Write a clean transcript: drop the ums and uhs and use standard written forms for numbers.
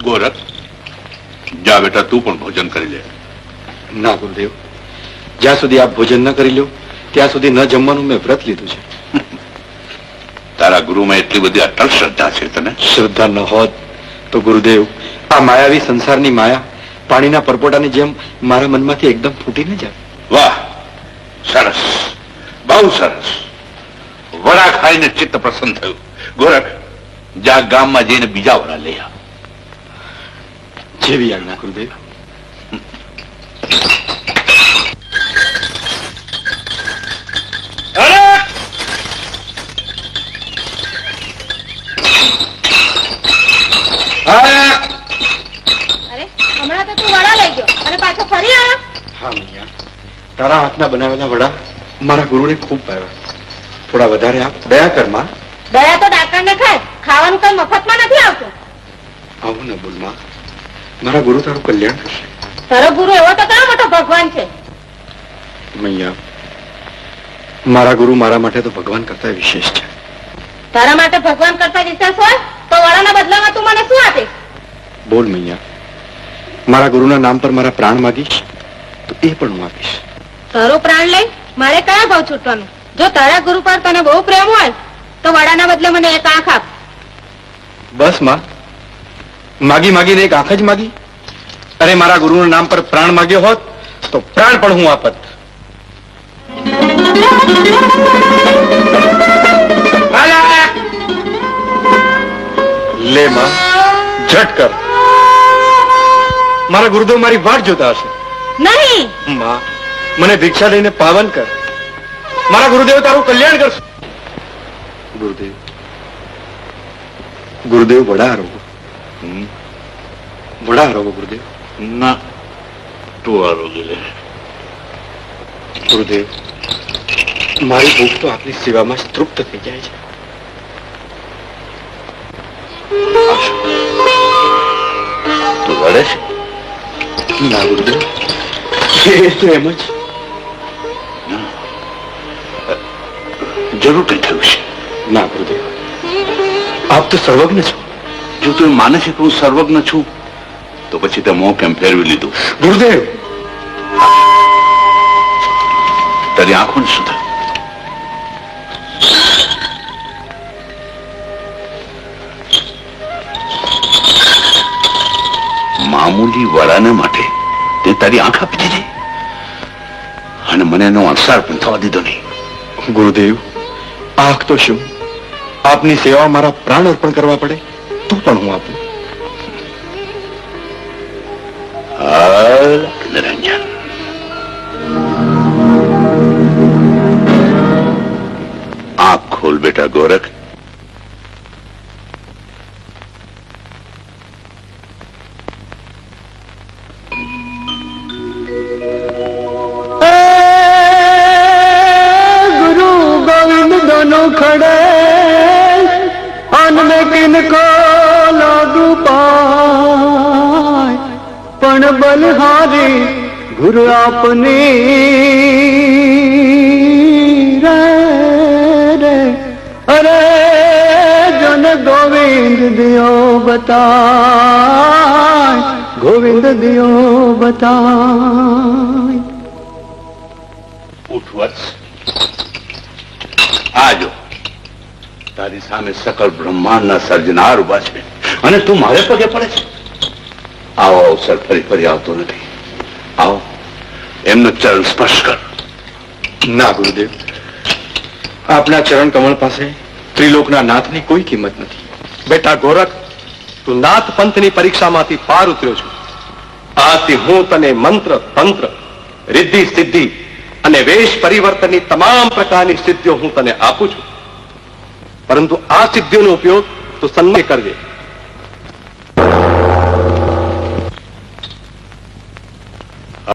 गोरख जा बेटा, तू पण भोजन કરી લે. ના ગુરુદેવ, જ્યાં સુધી આપ ભોજન ન કરી લો ત્યાં સુધી ન જમવાનું મેં વ્રત લીધું છે. તારા ગુરુમાં એટલી બધી અટલ શ્રદ્ધા છે તને? શ્રદ્ધા ન હોત તો ગુરુદેવ આ માયાવી સંસારની માયા પાણીના પરપોટાની જેમ મારા મનમાંથી એકદમ ફૂટી ન જાય. વાહ, સરસ, બહુ સરસ. વડા ખાઈને ચિત્ત પ્રસન્ન થયું. ગોરખ, જા ગામમાં જઈને બીજા વડા લઈ આવ. જેવી આજ્ઞા ગુરુદેવ. હમણાં તો તું વડા લઈ ગયો અને પાછો ફરી આવ્યો. હા મૈયા, તારા હાથના બનાવેલા વડા મારા ગુરુને ખૂબ ભાવ્યા. થોડા વધારે આપ. દયા કર માં. દયા તો ડાકર ને ખાય, ખાવાનું કઈ મફતમાં નથી આવતું. આવું ન બોલ માં, મારા ગુરુ તારું કલ્યાણ કરશે. તારો ગુરુ એવો તો કયો મોટો ભગવાન છે. મૈયા, મારા ગુરુ મારા માટે તો ભગવાન કરતા વિશેષ છે. તારા માટે ભગવાન કરતા વિશેષ હોય તો વડાના બદલામાં તું મને શું આપીશ? બોલ મૈયા, મારા ગુરુના નામ પર મારા પ્રાણ માગીશ તો એ પણ હું આપીશ. તારો પ્રાણ લઈ મારે કયા ભાવ છૂટવાનું? જો તારા ગુરુ પર તને બહુ પ્રેમ હોય તો વડાના બદલે મને એક આંખ આપ. બસ માં, માગી માગીને એક આંખ જ માગી? અરે મારા ગુરુના નામ પર પ્રાણ માગ્યો હોત તો પ્રાણ પણ હું આપત. લે માં, ઝટ કર. મારા ગુરુદેવ મારી વાટ જોતા હશે. નહીં માં, મને ભિક્ષા લઈને પાવન કર. મારા ગુરુદેવ તારું કલ્યાણ કરશે. ગુરુદેવ, ગુરુદેવ વડા આરોગો. વડા આરોગો ગુરુદેવ. ના, તું આરોગી લે. ગુરુદેવ, મારી ભૂખ તો આપની સેવામાં જ તૃપ્ત થઈ જાય છે. તું લડે છે? ના ગુરુદેવ, એ તો એમ જ. જરૂર કઈ થયું છે? ના ગુરુદેવ, આપ તો સર્વજ્ઞ છો. જો તું માને છે કે હું સર્વજ્ઞ છું તો પછી તે મોં કેમ ફેરવી લીધું? ગુરુદેવ, તારી આંખોને શું થયું? મામૂલી વડાને માટે તે તારી આંખ આપી દીધી અને મને એનો અણસાર પણ થવા દીધો નહીં. ગુરુદેવ, આંખ તો શું, આપની સેવા મારા પ્રાણ અર્પણ કરવા પડે તો પણ હું આપું. નિરંજન, આંખ ખોલ બેટા. ગોરખ, गुरु गोविंद दोनों खड़े अन में किनको लागू पाए पण बलहारी गुरु आपने रे रे अरे जन गोविंद दियो बताए गोविंद दियो बताए. ઉઠ વત્સ. આજો, તારી સામે સકલ બ્રહ્માંડના સર્જનાર ઉભા છે અને તું મારે પગે પડે છે. આવો અવસર ફરી ફરી આવતો નથી. આવો, એમનો ચરણ સ્પર્શ કર. ના ગુરુદેવ, આપના ચરણ કમળ પાસે ત્રિલોકના નાથની કોઈ કિંમત નથી. બેટા ગોરખ, તું નાથ પંથની પરીક્ષામાંથી પાર ઉતર્યો છું. આથી હું તને મંત્ર, તંત્ર, રિદ્ધિ, સિદ્ધિ અને વેશ પરિવર્તનની તમામ પ્રકારની સિદ્ધિઓ હું તને આપું છું. પરંતુ આ સિદ્ધિઓનો ઉપયોગ તું સન્માન કરજે.